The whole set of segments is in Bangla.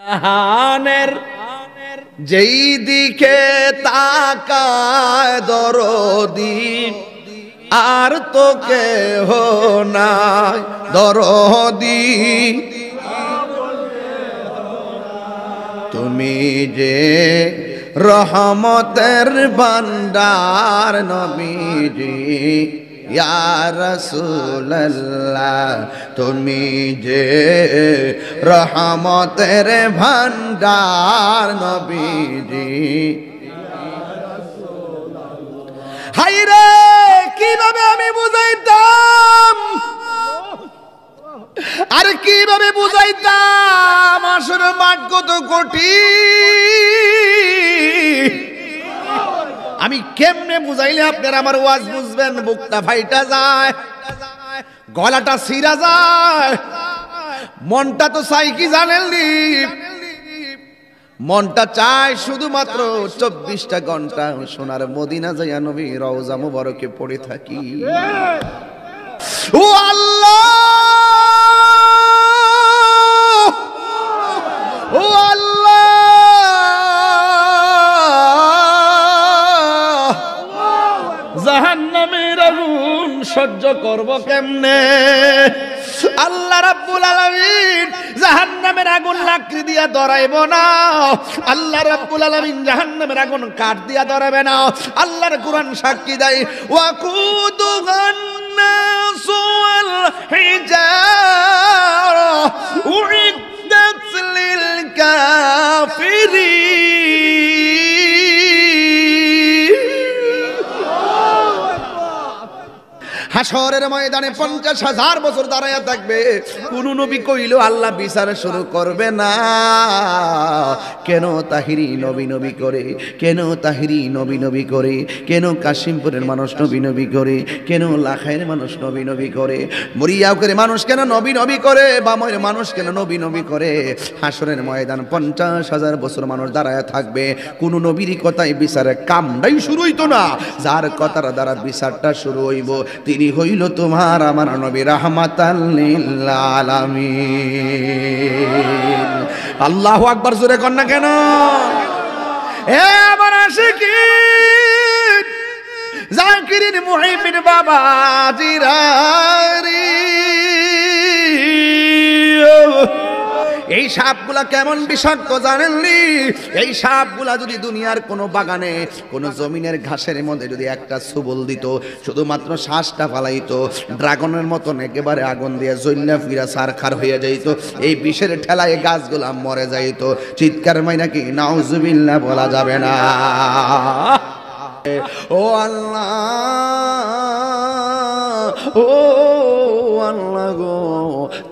জাহানের যেই দিকে তাকায় দরদি আর তো কেহ নাই দরদি তুমি যে রহমতের ভান্ডার নবীজি ইয়া রাসূলুল্লাহ তুমি যে রহমতের ভান্ডার নবীজি হায়রে কিভাবে আমি বুঝাইতাম আর কিভাবে বুঝাইতাম আসলে মাঠ কত কঠিন আমি কেমনে বুঝাইলে আপনারা আমার ওয়াজ বুঝবেন বুকটা ফাইটা যায় গলাটা ছিঁড়া যায় মনটা তো চাই কি জানেননি মনটা চায় শুধুমাত্র 24টা ঘন্টা সোনার মদিনা যাইয়া নবী রওজা মুবারকে পড়ে থাকি ও আল্লাহ ও আল্লাহ জাহান্নামের আগুন সহ্য করব কেমনে আল্লাহ রাব্বুল আলামিন জাহান্নামের আগুন লাকড়ি দিয়া ধরাইব না আল্লাহ রাব্বুল আলামিন জাহান্নামের আগুন কাঠ দিয়া ধরাবে না আল্লাহর কুরআন সাক্ষী দেয় ওয়াকুদুহান নাস ওয়াল হিজারা উইদ্দাত লিল কাফিরিন হাসরের ময়দানে 50,000 বছর দাঁড়ায়া থাকবে কোন নবী কইল আল্লাহ বিচার শুরু করবে না কেন তাহিরি নবী নবী করে কেন তাহিরি নবী নবী করে কেন কাশিমপুরের মানুষ নবী নবী করে কেন লাখাইয়ের মানুষ নবী নবী করে মরিয়াও করে মানুষ কেন নবী নবী করে বাময়ের মানুষ কেন নবী নবী করে হাসরের ময়দান 50,000 বছর মানুষ দাঁড়ায়া থাকবে কোন নবীর কথাই বিচারের কামটাই শুরু হইতো না যার কথার দ্বারা বিচারটা শুরু হইব তিনি হইল তোমার আমার নবী রাহমাতাল লিল আলামিন আল্লাহু আকবার জোরে কর না কেন এ আমার আশিকিন জাকিরিন মুহিবিন বাবা জিরারি এই সাপগুলা কেমন বিষাক্ত জানেননি এই সাপগুলা যদি দুনিয়ার কোনো বাগানে কোনো জমিনের ঘাসের মধ্যে যদি একটা সুবল দিত শুধুমাত্র শ্বাসটা ফালাইতো ড্রাগনের মতন একেবারে আগুন দিয়ে জ্বলনা ফিরা সারখার হয়ে যাইতো এই বিষের ঠেলায় গাছগুলা মরে যাইতো চিৎকার মাইনা কি নাউজুবিল্লাহ বলা যাবে না ও আল্লাহ ও আল্লাহ গো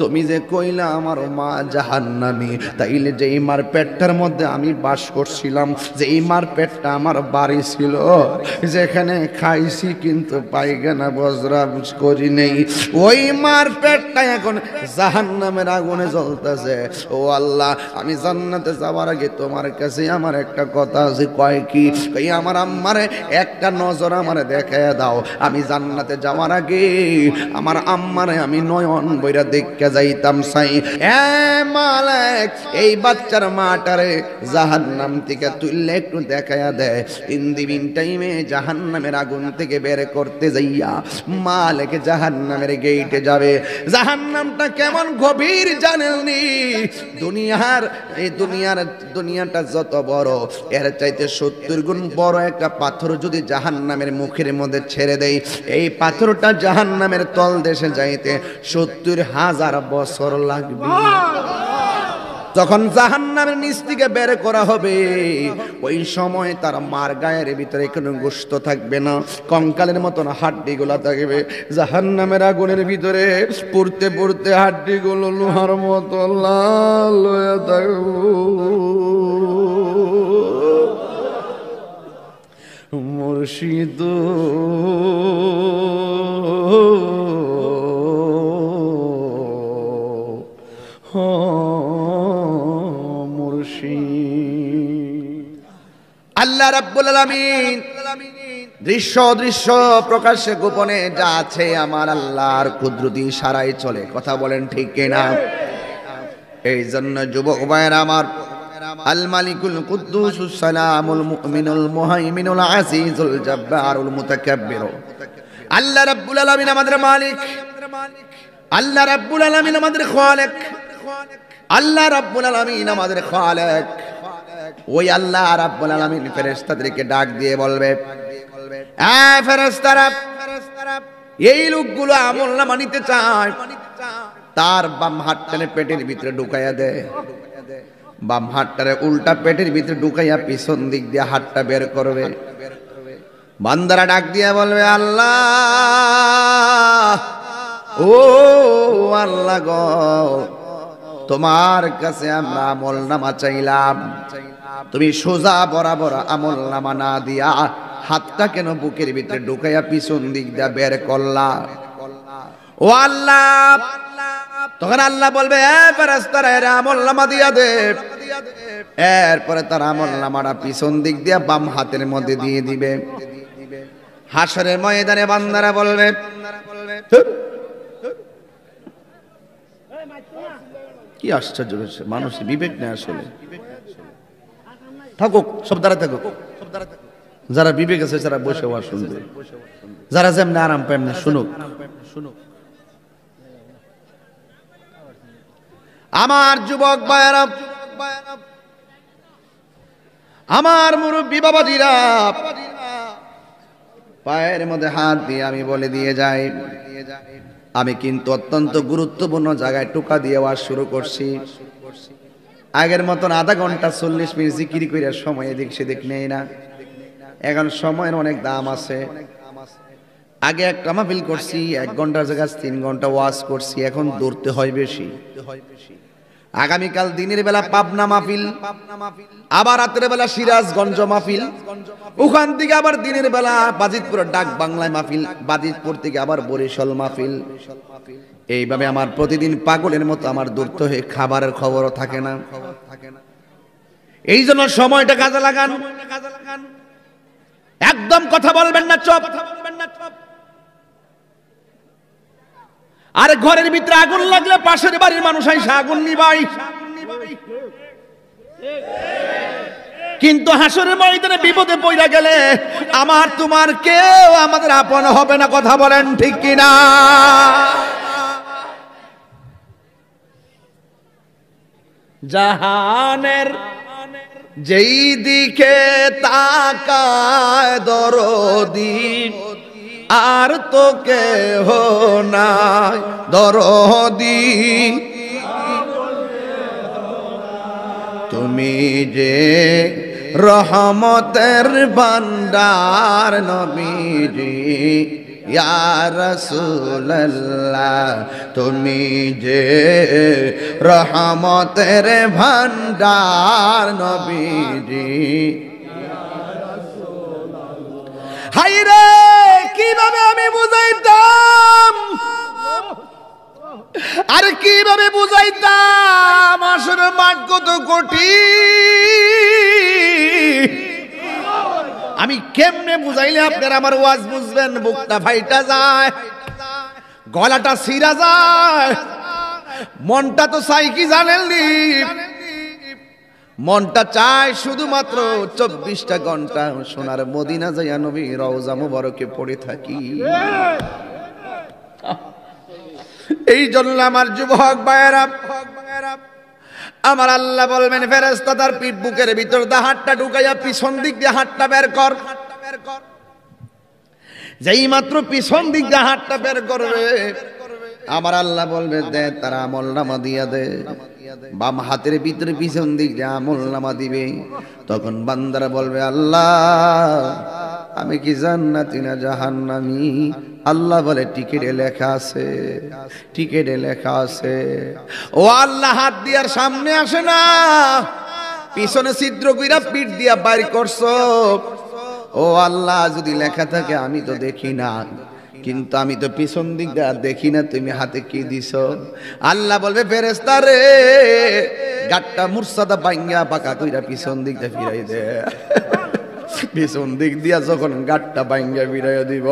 তুমি যে কইলা আমার মা জাহান্নামী তাইলে যে মার পেটটার মধ্যে আমি বাস করছিলাম যে মার পেটটা আমার বাড়ি ছিল যেখানে খাইছি কিন্তু পায়খানা বজরা করি নেই ওই মার পেটটা এখন জাহান্নামের আগুনে জ্বলতেছে ও আল্লাহ আমি জান্নাতে যাওয়ার আগে তোমার কাছে আমার একটা কথা আছে কয় কি কই আমার আম্মারে একটা নজর আমারে দেখায় দাও আমি জান্নাতে যাওয়ার আগে আমার আম্মারে আমি নয়ন বইরা দেখতে যাইতাম চাই এ মালিক এই বাচ্চার মাটারে জাহান্নাম থেকে তুললে একটু দেখায়া দেয় ইন দিবিন টাইমে জাহান্নামের আগুন থেকে বের করতে যাইয়া মালিক জাহান্নামের গেটে যাবে জাহান্নামটা কেমন গভীর জানেননি দুনিয়াটা যত বড় এর চাইতে 70 গুণ বড় একটা পাথর যদি জাহান্নামের মুখের মধ্যে ছেড়ে দেয় এই পাথরটা জাহান্নামের তল দেশে যাইতে 70,000 বছর লাগবে যখন জাহান্নামের নিচ থেকে বের করা হবে ওই সময় তার মার গায়ের ভিতরে কোনো গোশত থাকবে না কঙ্কালের মতন হাড্ডিগুলো থাকবে জাহান্নামের আগুনের ভিতরে পুড়তে পুড়তে হাড্ডিগুলো লোহার মতো লাল হয়ে থাকবে মুর্শিদ আল্লাহ রাব্বুল আলামিন দৃশ্য প্রকাশ্যে গোপনে যা আছে আমার আল্লাহর কুদরতি ইশারায় চলে কথা বলেন ঠিক কিনা এই জন্য যুবক ভাইরা আমার, আল মালিকুল কুদ্দুসুস সালামুল মুমিনুল মুহাইমিনুল আজিজুল জাব্বারুল মুতাকাব্বির, আল্লাহ রাব্বুল আলামিন আমাদের মালিক, আল্লাহ রাব্বুল আলামিন আমাদের খালেক, আল্লাহ রাব্বুল আলামিন আমাদের খালেক। ওই আল্লাহ রাব্বুল আলামিন ফেরেশতাদেরকে ডাক দিয়ে বলবে, এ ফেরেশতারা, এই লোকগুলো আমলনামা নিতে চায়, তার বাম হাতটারে পেটের ভিতরে ঢুকাইয়া দে, বাম হাতটারে উল্টা পেটের ভিতরে ঢুকাইয়া পিছন দিক দিয়ে হাতটা বের করবে। বান্দারা ডাক দিয়ে বলবে, আল্লাহ, ও আল্লাহ গো, তোমার কাছে আমরা আমলনামা চাইলাম, তুমি সোজা বরাবর আমলনামা না দিয়া হাতটা কেন বুকের ভিতরে ঢুকাইয়া পিছন দিক দিয়ে বের করলা? ও আল্লাহ, তখন আল্লাহ বলবে, এ ফেরেশতারা, এর আমলনামা দিয়া দে। এরপরে তার আমলনামাটা পিছন দিক দিয়ে বাম হাতের মধ্যে দিয়ে দিবে। হাসরের ময়দানে বান্দারা বলবে, কি আশ্চর্য, মানুষের বিবেক নেই আসলে। থাকুক, সব দ্বারা থাকুক, যারা বিবেক আছে যারা বসে ওয়া শুনবে, যারা যেমনি আরাম পায় না শুনুক। আমার যুবক ভাইয়েরা, আমার মুরব্বী বাবাজিরা, পায়ের মধ্যে হাত দিয়ে আমি বলে দিয়ে যাই, আমি কিন্তু অত্যন্ত গুরুত্বপূর্ণ জায়গায় টোকা দিয়ে ওয়াজ শুরু করছি। আগের মতন আধা ঘন্টা 40 মিনিট জিকির করে সময় এদিক সেদিক নেই না, এখন সময়ের অনেক দাম আছে। আগে একটা মাহফিল করছি 1 ঘন্টার জায়গায় 3 ঘন্টা ওয়াজ করছি, এখন দৌড়তে হয় বেশি। আগামীকাল দিনের বেলা পাবনা মাহফিল, আবার রাতের বেলা সিরাজগঞ্জ মাহফিল, ওখান থেকে আবার দিনের বেলা বাজিতপুর ডাক বাংলায় মাহফিল, বাজিতপুর থেকে আবার বরিশাল মাহফিল। এইভাবে আমার প্রতিদিন পাগলের মতো আমার দৌড়তে হয়ে, খাবারের খবরও থাকে না। এই জন্য সময়টা কাজে লাগান, একদম কথা বলবেন না, চুপ। আরে ঘরের ভিতরে আগুন লাগলে পাশের বাড়ির মানুষ আইসা আগুন নিবাই, কিন্তু হাসরের ময়দানে বিপদে পড়া গেলে আমার তোমার কেউ আমাদের আপন হবে না। কথা বলেন ঠিক কিনা? জাহানের যেই দিকে তাকায় দরদি, আর তো কেহ নাই দরদি, তুমি যে রহমতের ভান্ডার নবীজি ইয়া রাসূলুল্লাহ, তুমি যে রহমতের ভান্ডার নবীজি। হায়রে কিভাবে আমি বুঝাইতাম, আর কিভাবে বুঝাইতাম, আসলে মাঠ কত কঠিন। আমি কেমনে বুঝাইলে আপনারা আমার ওয়াজ বুঝবেন? বুকটা ফাইটা যায়, গলাটা ছিঁড়া যায়, মনটা তো চাই কি জানেননি? মনটা চায় শুধুমাত্র 24টা ঘন্টা সোনার মদিনা যাইয়া নবী রওজা মুবারকে পড়ে থাকি। এই জন্য আমার যুবক ভাইয়েরা, আমার আল্লাহ বলবেন, ফেরেশতা তার পিঠ বুকের ভিতর দা হাতটা ঢুকাইয়া পিছন দিক দিয়ে হাতটা বের কর। যেই মাত্র পিছন দিক দিয়ে হাতটা বের করবে, আমার আল্লাহ বলবে, দে তার আমলনামা দিয়া দে। বাম হাতের ভিতরে পিছন দিক দিয়ে আমলনামা দিবে। তখন বান্দারা বলবে, আল্লাহ আমি কি জান্নাতি না জাহান্নামী? আল্লাহ বলে, টিকেটে লেখা আছে, টিকেটে লেখা আছে। ও আল্লাহ, হাত দিয়ার সামনে আসে না, পিছনে ছিদ্র কইরা পিঠ দিয়া বাইর করছো। ও আল্লাহ, যদি লেখা থাকে আমি তো দেখি না, কিন্তু আমি তো পিছন দিক দিয়ে দেখি না, তুমি হাতে কি দিছো? আল্লাহ বলবে, ফেরেশতা রে, গাটটা মুরসাদা ভাঙ্গা পাকা কইরা পিছন দিক দিয়ে ফিরাই দে। পিছন দিক দিয়া যখন গাঁটটা ভাঙ্গা ফিরাইয়া দিব,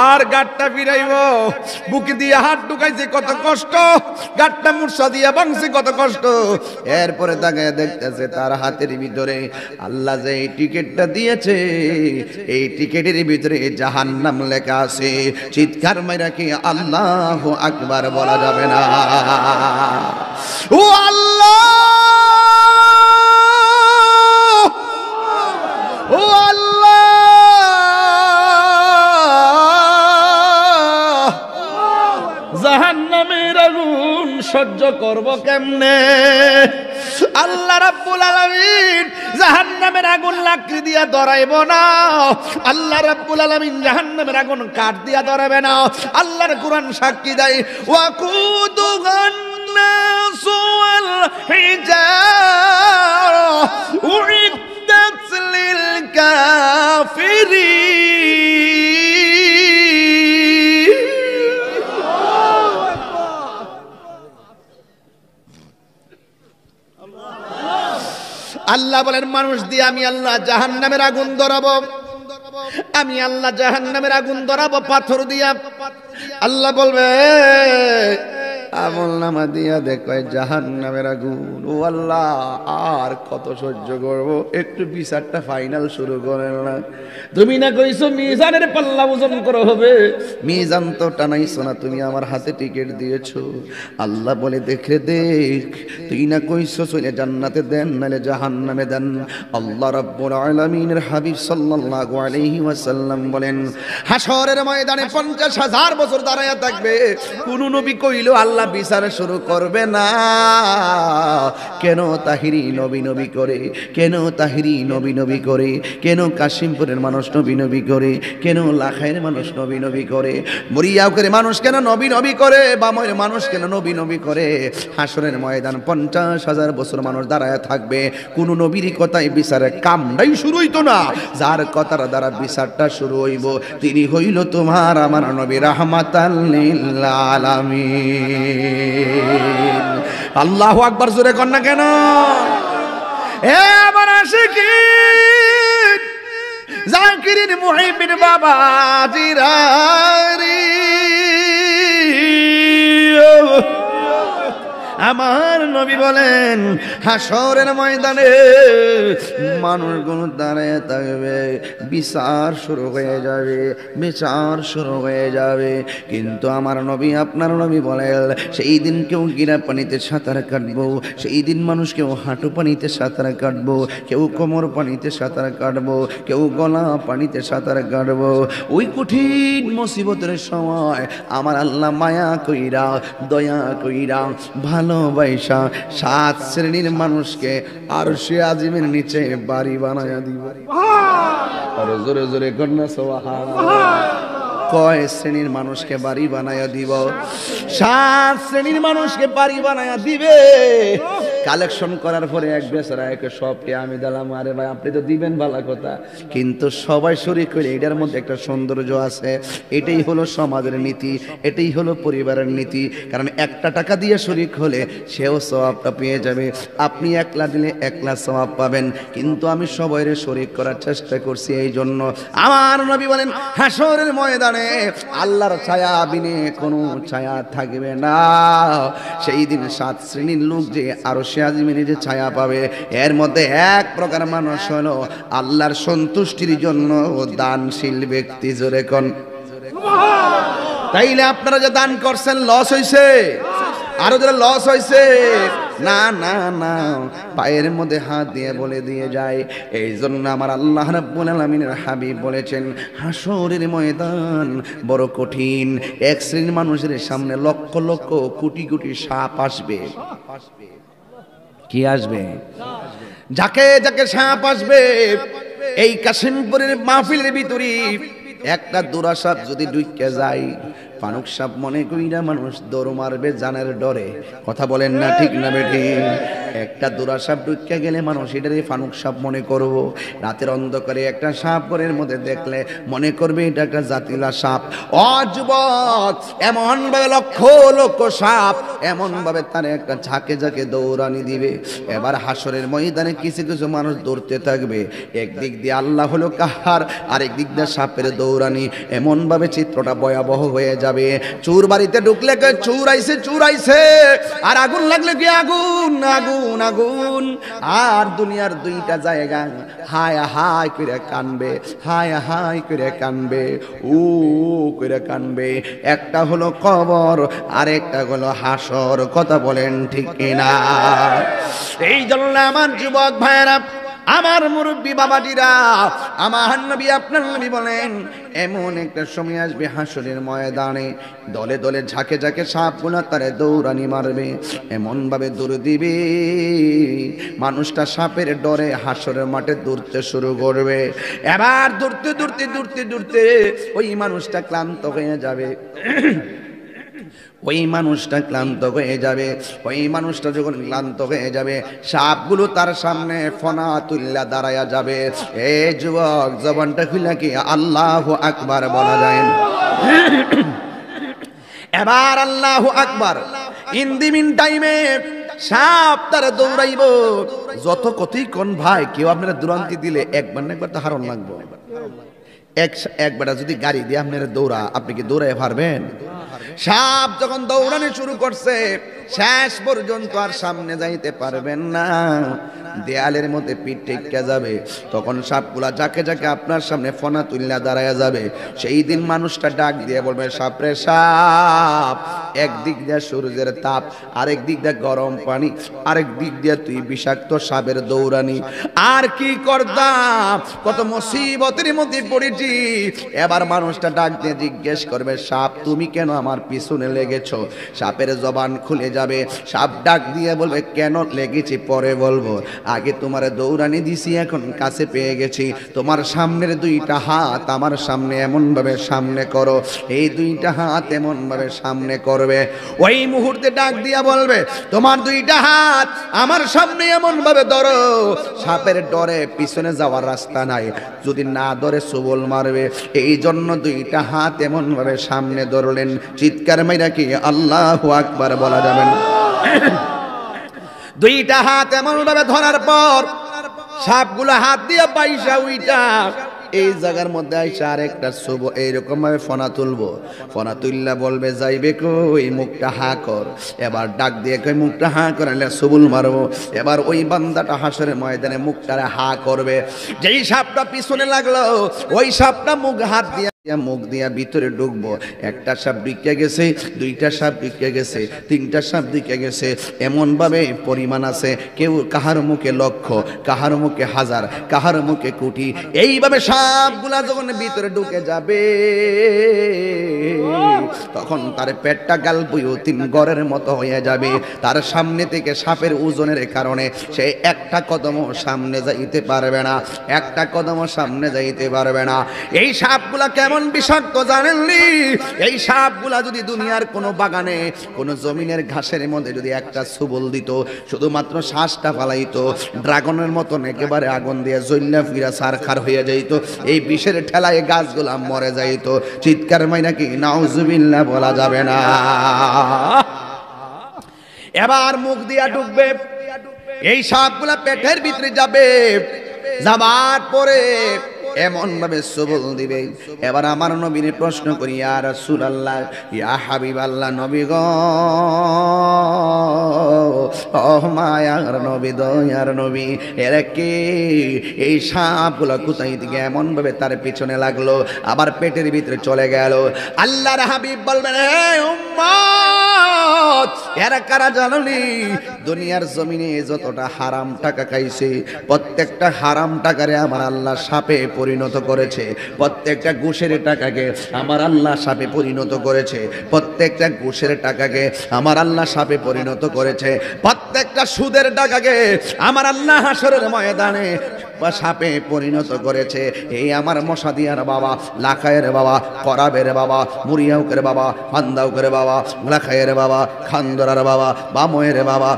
আর গাঁটটা ফিরাইব, বুক দিয়ে হাত ঢুকাইছে কত কষ্ট, গাঁটটা মূর্ছা দিয়া ভাঙছে কত কষ্ট। এরপরে তাকায় দেখতেছে তার হাতের ভিতরে আল্লাহ যে এই টিকিটটা দিয়েছে, এই টিকিটের ভিতরে জাহান্নাম লেখা আছে। চিৎকার মাইরা কি আল্লাহু আকবার বলা যাবে না? ও আল্লাহ, ও আল্লাহ, জাহান্নামের আগুন সহ্য করব কেমনে? আল্লাহ রাব্বুল আলামিন জাহান্নামের আগুন লাকড়ি দিয়া ধরাইব না। আল্লাহ রাব্বুল আলামিন জাহান্নামের আগুন কাঠ দিয়া ধরাবে না। আল্লাহর কুরআন সাক্ষী দেয়, ওয়াকুদুহান নাসু ওয়াল হিজারা উইদ্দাত লিল কাফিরিন। আল্লাহ বলেন মানুষ দিয়ে আমি আল্লাহ জাহান্নামের আগুন ধরাবো, আমি আল্লাহ জাহান্নামের আগুন ধরাবো পাথর দিয়া। আল্লাহ বলবে আমলনামা দিয়া দেখো জাহান্নামের আগুন। ও আল্লাহ আর কত সহ্য করব, একটু বিচারটা ফাইনাল শুরু করেন না। তুমি না কইছো মিজানের পাল্লা ওজন করা হবে, মিজান তো টানাইছো না, তুমি আমার হাতে টিকিট দিয়েছো। আল্লাহ বলে দেখে দেখ, তুই না কইছো চলে জান্নাতে দেন নালে জাহান্নামে দেন। আল্লাহ রাব্বুল আলামিনের হাবিব সাল্লাল্লাহু আলাইহি ওয়াসাল্লাম বলেন হাশরের ময়দানে 50,000 বছর দাঁড়ায়া থাকবে, কোন নবী কইলো আল্লাহ বিচার শুরু করবে না। কেন তাহিরি নবী নবী করে, কেন তাহিরি নবী নবী করে, কেন কাশিমপুরের মানুষ নবী নবী করে, কেন লাখাইয়ের মানুষ নবী নবী করে, মরিয়াউকের মানুষ কেন নবী নবী করে, বাময়ের মানুষ কেন নবী নবী করে? হাশরের ময়দান 50,000 বছর মানুষ দাঁড়ায় থাকবে, কোন নবীর কথাই বিচারের কামটাই শুরু হইতো না। যার কথার দ্বারা বিচারটা শুরু হইব তিনি হইল তোমার আমার নবী রাহমাতাল লিল আলামিন। আল্লাহু আকবার জোরে কর না কেন? এ আমার আশিকিন জাকিরিন মুহিবিন বাবা জিরারি, আমার নবী বলেন হাশরের ময়দানে মানুষগুলো দাঁড়িয়ে থাকবে, বিচার শুরু হয়ে যাবে, বিচার শুরু হয়ে যাবে। কিন্তু আমার নবী আপনার নবী বলেন সেই দিন কেউ গিরা পানিতে সাঁতার কাটবো, সেই দিন মানুষ কেউ হাঁটু পানিতে সাঁতার কাটবো, কেউ কোমর পানিতে সাঁতার কাটবো, কেউ গলা পানিতে সাঁতার কাটবো। ওই কঠিন মুসিবতের সময় আমার আল্লাহ মায়া কইরা দয়া কইরা ভালোবাসা 7 শ্রেণীর মানুষকে আরশে আজিমের নিচে বাড়ি বানায়া দিব। আরে জোরে জোরে কন্যা সুবহানাল্লাহ। কয় শ্রেণীর মানুষকে বাড়ি বানায়া দিব? 7 শ্রেণীর মানুষকে বাড়ি বানায়া দিবে। কালেকশন করার পরে এক বেচারা একে সবকে আমি দিলাম, আরে ভাই আপনি তো দিবেন ভালো কথা, কিন্তু সবাই শরীক করে এটার মধ্যে একটা সৌন্দর্য আছে। এটাই হলো সমাজের নীতি, এটাই হলো পরিবারের নীতি। কারণ 1 টাকা দিয়ে শরীক হলে সেও সওয়াবটা পেয়ে যাবে, আপনি 1 দিলে 1 সওয়াব পাবেন। কিন্তু আমি সবাইরে শরীক করার চেষ্টা করছি, এই জন্য আমার নবী বলেন হাশরের ময়দানে আল্লাহর ছায়া বিনে কোনো ছায়া থাকবে না। সেই দিন 7 শ্রেণীর লোক যে আরশে আজিমের যে ছায়া পাবে, এর মধ্যে এক প্রকার মানুষ হলো আল্লাহর সন্তুষ্টির জন্য দানশীল ব্যক্তি। জোরে কোন তাইলে আপনারা যে দান করছেন লস হইছে, আরো যারা লস হইছে না না না পায়ের মধ্যে হাত দিয়ে বলে দিয়ে যায়। এই জন্য আমার আল্লাহ রাব্বুল আলামিনের হাবিব বলেছেন হাশরের ময়দান বড় কঠিন। 1 শ্রেণীর মানুষের সামনে লক্ষ লক্ষ কোটি কোটি সাপ আসবে। কি আসবে? যাকে যাকে সাপ আসবে। এই কাশিমপুরের মাহফিলের ভিতরে একটা দুরা সাপ যদি ঢুকে যায়, পানুক সাপ মনে কইরা মানুষ দৌড় মারবে জানের ডরে। কথা বলেন না ঠিক না বেঠিক? একটা দোরা সাপ ঢুকে গেলে মানুষ এটারই ফানুক সাপ মনে করব। রাতের অন্ধকারে একটা সাপ ঘরের মধ্যে দেখলে মনে করবে এটা একটা জাতিলা সাপ। ও যুবক, এমন ভাবে লক্ষ লক্ষ সাপ এমন ভাবে তার একটা ঝাঁকে ঝাঁকে দৌড়ানি দিবে। এবার হাসরের ময়দানে কিছু কিছু মানুষ দৌড়তে থাকবে, একদিক দিয়ে আল্লাহ হলো কাহার, আরেক দিক দিয়ে সাপের দৌড়ানি। এমন ভাবে চিত্রটা ভয়াবহ হয়ে যাবে। চোর বাড়িতে ঢুকলে চোর আইছে চোর আইছে, আর আগুন লাগলে কি আগুন আগুন আগুন। আর দুনিয়ার দুইটা জায়গা হায় হায় করে কানবে, হায় হায় করে কানবে, ও করে কানবে। একটা হলো কবর, আরেকটা হলো হাসর। কথা বলেন ঠিক কিনা? এই জন্য আমার যুবক ভাইয়েরা, আমার মুরব্বী বাবাজিরা, আমার নবী আপনার নবী বলেন এমন একটা সময় আসবে হাসরের ময়দানে দলে দলে ঝাঁকে ঝাঁকে সাপগুলো তারে দৌড়ানি মারবে, এমন ভাবে দৌড় দিবে মানুষটা সাপের ডরে হাসরের মাঠে দৌড়তে শুরু করবে। এবার দৌড়তে দৌড়তে দৌড়তে দৌড়তে ওই মানুষটা ক্লান্ত হয়ে যাবে। ওই মানুষটা ক্লান্ত হয়ে যাবে। ওই মানুষটা যখন ক্লান্ত হয়ে যাবে, সাপগুলো তার সামনে ফনা তুল্লা দাঁড়ায়া যাবে। এ যুবক, জবানটা খুলে কি আল্লাহু আকবার বলা যায় না? এবার আল্লাহু আকবার। ইন দি মিন টাইমে সাপ তার দৌড়াইব। যত কতই কোন ভাই কেউ আপনারা দুরান্তি দিলে একবার না একবার তো হারণ লাগবে। একবার যদি গাড়ি দিয়ে আপনারা দৌড়া, আপনি কি দৌড়ায় পারবেন? সাপ যখন দৌড়ানো শুরু করছে, শেষ পর্যন্ত আর সামনে যাইতে পারবেন না, দেয়ালের মধ্যে পিঠ টেক্কা যাবে। তখন সাপগুলা যাকে যাকে আপনার সামনে ফনা তুল্লা দাঁড়ায়া যাবে। সেই দিন মানুষটা ডাক দিয়ে বলবে, সাপরে সাপ, একদিক দিয়ে সূর্যের তাপ, আরেক দিক দিয়ে গরম পানি, আরেক দিক দিয়ে তুই বিষাক্ত সাপের দৌড়ানি, আর কি করতাম, কত মুসিবতের মধ্যে পড়েছি। এবার মানুষটা ডাক দিয়ে জিজ্ঞেস করবে, সাপ তুমি কেন আমার পিছনে লেগেছো? সাপের জবান খুলে যাবে। সাপ ডাক দিয়ে বলবে, কেন লেগেছি পরে বলবো, আগে তোমার দৌড়ানি দিছি, এখন কাছে পেয়ে গেছি। তোমার সামনের দুইটা হাত আমার সামনে এমন ভাবে সামনে করো, এই দুইটা হাত এমন ভাবে সামনে করবে। ওই মুহূর্তে ডাক দিয়া বলবে, তোমার দুইটা হাত আমার সামনে এমন ভাবে ধরো, সাপের ডরে পিছনে যাওয়ার রাস্তা নাই, যদি না ধরে সবল মারবে। এই জন্য দুইটা হাত এমন ভাবে সামনে ধরলেন। চিৎকার মাইরা কি আল্লাহু আকবার বলা যাবে না? দুইটা হাত এমন ভাবে ধরার পর সাপগুলো হাত দিয়ে পয়সা উইটা এই জায়গার মধ্যে আইসা আরেকটা শুভ এইরকম ভাবে ফনা তুলবো। ফনা তুললা বলবে, যাইবে কই, মুখটা হা কর। এবার ডাক দিয়ে কই, মুখটা হা করালে সবুল মারবো। এবার ওই বান্দাটা হাসরের ময়দানে মুখটা হা করবে। যেই সাপটা পিছনে লাগলো, ওই সাপটা মুখ হাত দিয়ে মুখ দিয়া ভিতরে ঢুকবো। একটা সাপ ঢুকে গেছে, দুইটা সাপ ঢুকে গেছে, তিনটা সাপ ঢুকে গেছে। এমন ভাবে পরিমাণ আছে, কেউ কাহার মুখে লক্ষ, কাহার মুখে হাজার, কাহার মুখে কোটি। এইভাবে সাপগুলা যখন ভিতরে ঢুকে যাবে, তখন তার পেটটা গালবুয়ো তিন গড়ের মতো হয়ে যাবে। তার সামনে থেকে সাপের ওজনের কারণে সে একটা কদম সামনে যাইতে পারবে না, একটা কদম সামনে যাইতে পারবে না। এই সাপগুলা কেমন বিষাক্ত জানেননি? এই সাপগুলা যদি দুনিয়ার কোনো বাগানে, কোনো জমিনের ঘাসের মধ্যে যদি একটা সুবল দিত, শুধুমাত্র শ্বাসটা ফালাইতো, ড্রাগনের মতন একেবারে আগুন দিয়ে জ্বললা ফিরা সারখার হয়ে যাইতো। এই বিষের ঠেলায় গাছগুলা মরে যাইতো। চিৎকার মাইনা কি নাউজুবিল্লাহ বলা যাবে না? এবার মুখ দিয়া ঢুকবে, এই সাপগুলা পেটের ভিতরে যাবে, যাবার পরে এমন ভাবে সবল দিবে। এবার আমার নবীর প্রশ্ন করি, ইয়া রাসূলুল্লাহ, ইয়া হাবিবাল্লাহ, নবী গো, ও মায়ার নবী, দয়ার নবী, এরা কে? এই সাপগুলো কোথায় থেকে এমন ভাবে তার পিছনে লাগলো, আবার পেটের ভিতরে চলে গেল? আল্লাহর হাবিব বলবেন, হে উম্মত, এরা কারা জানলি? দুনিয়ার জমিনে যতটা হারাম টাকা খাইছে, প্রত্যেকটা হারাম টাকারে আমার আল্লাহ সাপে পরিণত করেছে। প্রত্যেকটা ঘুষের টাকাকে আমার আল্লাহ সাপে পরিণত করেছে। প্রত্যেকটা ঘুষের টাকাকে আমার আল্লাহ সাপে পরিণত করেছে। প্রত্যেকটা সুদের টাকাকে আমার আল্লাহ হাসরের ময়দানে সাপে পরিণত করেছে। এই আমার মশাদিয়ার বাবা, লাখায়ের বাবা, করাবের বাবা, মুরিয়াউকের বাবা, হান্দাউকের বাবা, লাখায়ের বাবা, খান্দরার বাবা, বাময়ের বাবা,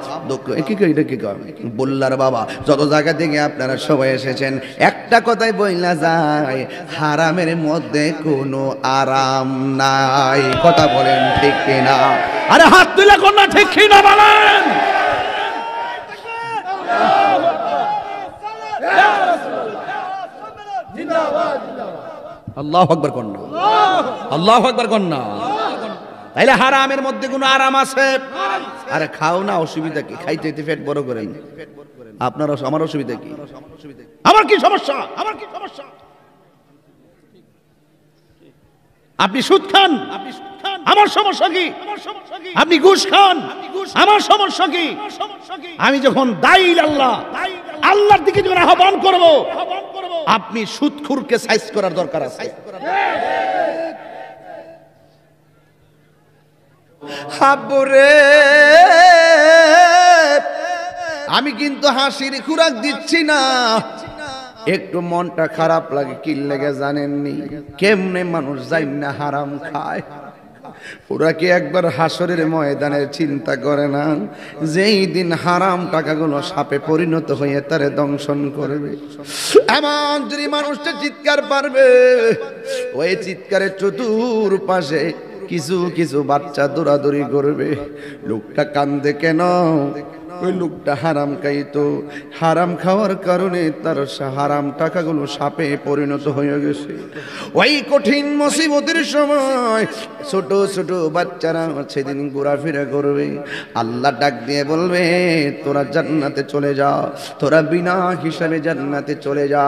বুল্লার বাবা, যত জায়গা থেকে আপনারা সবাই এসেছেন, একটা কথাই বইলা যায়, হারামের মধ্যে কোনো আরাম নাই। কথা বলেন ঠিক কিনা? আরে হাত তুলে কোন না ঠিক কিনা বলেন। আল্লাহু আকবার কন্যা, আল্লাহু আকবার কন্যা। তাইলে হারামের মধ্যে কোনো আরাম আছে? আরে খাও না, অসুবিধা কি? খাইতে পেট বড় করেন। আপনার আমার অসুবিধা কি? আমার কি সমস্যা? আমার কি সমস্যা? আপনি সুদ খান, আমার সমস্যা কি? আপনি ঘুষ খান, আমার সমস্যা কি? আমি যখন দাইল আল্লাহ, আল্লাহর দিকে যখন আহ্বান করব, আপনি সুদখোরকে সাইজ করার দরকার আছে। হাবুরে, আমি কিন্তু হাসির খুরাক দিচ্ছি না, একটু মনটা খারাপ লাগে। কি লেগে জানেননি? কেমনে মানুষ যাই না হারাম খায়। ওরা কি একবার হাসরের ময়দানে চিন্তা করে না, যেই দিন হারাম টাকাগুলো সাপে পরিণত হয়ে তারে দংশন করবে, এমন যদি মানুষটা চিৎকার পারবে, ওই চিৎকারের চতুর্পাশে কিছু কিছু বাচ্চা দৌড়াদৌড়ি করবে। লোকটা কান্দে কেন? ওই লোকটা হারাম খাইতো, হারাম খাওয়ার কারণে তার হারাম টাকাগুলো সাপে পরিণত হয়ে গেছে। ওই কঠিন মুসিবতের সময় ছোট ছোট বাচ্চারা সেদিন ঘোরাফেরা করবে। আল্লাহ ডাক দিয়ে বলবে, তোরা জান্নাতে চলে যা, তোরা বিনা হিসাবে জান্নাতে চলে যা।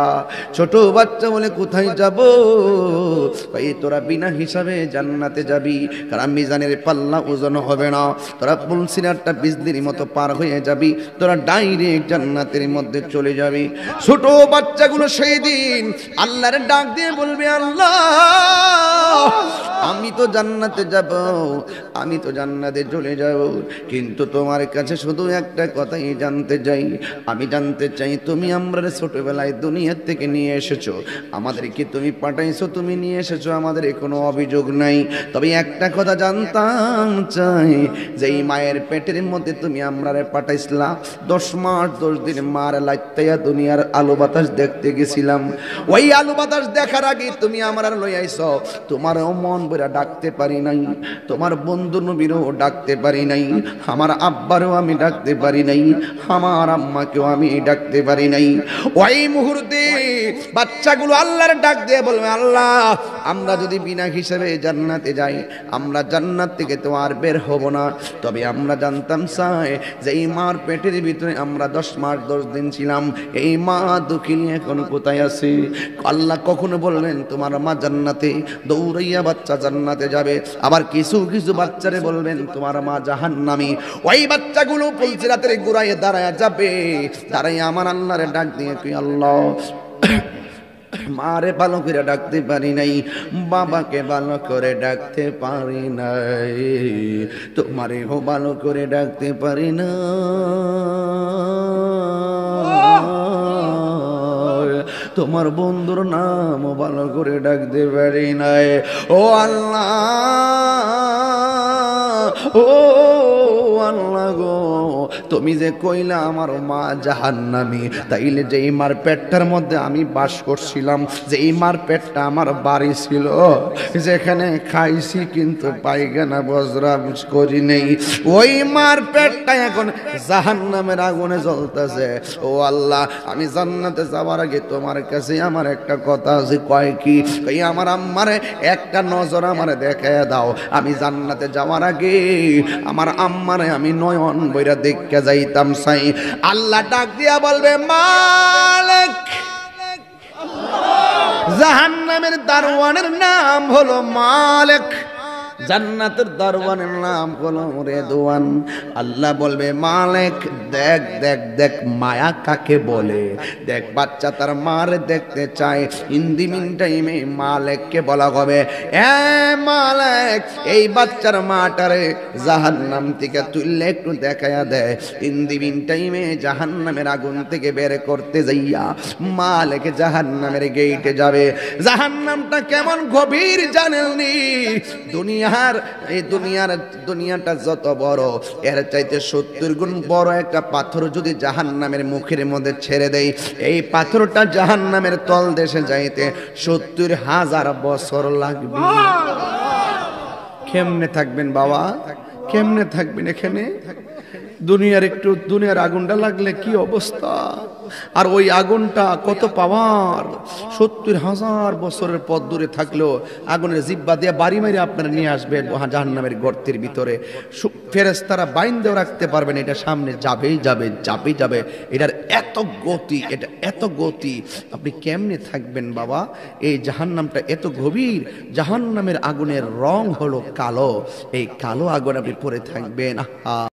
ছোট বাচ্চা বলে, কোথায় যাব? ভাই তোরা বিনা হিসাবে জান্নাতে যাবি, কারণ মিজানের পাল্লা ওজন হবে না, তোরা পুলসিনারটা বিজলির মতো পার হয়ে যাবি, তোরা ডাইরেক্ট জান্নাতের মধ্যে চলে যাবি। ছোট বাচ্চাগুলো সেই দিন আল্লাহর ডাক দিয়ে বলবে, আল্লাহ আমি তো জান্নাতে যাব, আমি তো জান্নাতে চলে যাব, কিন্তু তোমার কাছে শুধু একটা কথাই জানতে চাই। আমি জানতে চাই, তুমি আমরা ছোটবেলায় দুনিয়া থেকে নিয়ে এসেছো, আমাদেরকে তুমি পাঠাইছো, তুমি নিয়ে এসেছো, আমাদের কোনো অভিযোগ নাই। তবে একটা কথা জানতাম চাই, যে এই মায়ের পেটের মধ্যে তুমি আমরা পাঠাইছিলা, 10 মাস 10 দিন মার লাইতাইয়া দুনিয়ার আলো বাতাস দেখতে গেছিলাম। ওই আলো বাতাস দেখার আগে তুমি আমার লই আইছো, তোমারও মন বইরা ডাকতে পারি নাই, তোমার বন্ধু নবীরও ডাকতে পারি নাই, আমার আব্বারও আমি ডাকতে পারি নাই, আমার আম্মাকেও আমি ডাকতে পারি নাই। ওই মুহূর্তে বাচ্চাগুলো আল্লাহর ডাক দিয়ে বলবে, আল্লাহ আমরা যদি বিনা হিসাবে জান্নাতে যাই, আমরা জান্নাত থেকে তো আর বের হব না। তবে আমরা জানতাম চাই যে এই মার পেটের ভিতরে আমরা 10 মাস 10 দিন ছিলাম, এই মা দুঃখিনী এখন কোথায় আছে? আল্লাহ কখনো বলবেন তোমার মা জান্নাতে, দৌড়াইয়া বাচ্চা জান্নাতে যাবে। আবার কিছু কিছু বাচ্চারে বলবেন তোমার মা জাহান্নামী। ওই বাচ্চাগুলো পুলসিরাতের গোড়ায় দাঁড়ায় যাবে, দাঁড়াই আমার আল্লাহরে ডাক দিয়ে, তুই আল্লাহ মারে ভালো করে ডাকতে পারি নাই, বাবাকে ভালো করে ডাকতে পারি নাই, তোমারেও ভালো করে ডাকতে পারি না, তোমার বন্ধুর নামও ভালো করে ডাকতে পারি নাই। ও আল্লাহ, ও আল্লাহ গো, তুমি যে কইলা আমার মা জাহান্নামী, তাইলে যে এই মার পেটটার মধ্যে আমি বাস করছিলাম, যে এই মার পেটটা আমার বাড়ি ছিল, যেখানে খাইছি কিন্তু পায়খানা বজরা করি নেই, ওই মার পেটটা এখন জাহান্নামের আগুনে জ্বলতেছে। ও আল্লাহ, আমি জান্নাতে যাওয়ার আগে তোমার কাছে আমার একটা কথা আছে। কয় কি? কই আমার আম্মারে একটা নজর আমারে দেখায় দাও, আমি জান্নাতে যাওয়ার আগে আমার আম্মারে আমি নয়ন বইরা দেখতে যাইতাম চাই। আল্লাহ ডাক দিয়া বলবে, মালিক, জাহান্নামের দারওয়ানের নাম হলো মালিক, জান্নাতের দরবারের নাম হলো রেদওয়ান। আল্লাহ বলবে মালিক দেখ দেখ দেখ মায়া কাকে বলে, দেখ বাচ্চা তার মার দেখতে চায়। ইন দি মিন টাইমে মালিককে বলা হবে এ মালিক এই বাচ্চার মাটারে জাহান্নাম থেকে তুললে একটু দেখায়া দেয়। ইন দি মিন টাইমে জাহান্নামের আগুন থেকে বের করতে যাইয়া মালিক জাহান্নামের গেটে যাবে। জাহান্নামটা কেমন গভীর জানেননি? দুনিয়াটা যত বড় এর চাইতে 70 গুণ বড় একটা পাথর যদি জাহান্নামের মুখের মধ্যে ছেড়ে দেয়, এই পাথরটা জাহান্নামের তল দেশে যাইতে 70,000 বছর লাগবে। কেমনে থাকবেন বাবা, কেমনে থাকবেন এখানে? দুনিয়ার আগুনটা লাগলে কি অবস্থা? আর ওই আগুনটা কত পাওয়ার! 70,000 বছরের পথ দূরে থাকলেও আগুনের জিব্বা দিয়ে বাড়ি মেরে আপনারা নিয়ে আসবে জাহান্নামের গর্তের ভিতরে। ফেরেশতারা বাইন্ধেও রাখতে পারবেন, এটা সামনে যাবেই যাবে যাবেই যাবে। এটার এত গতি, এটা এত গতি, আপনি কেমনে থাকবেন বাবা? এই জাহান্নামটা এত গভীর, জাহান্নামের আগুনের রং হলো কালো, এই কালো আগুন আপনি পরে থাকবেন। আহা।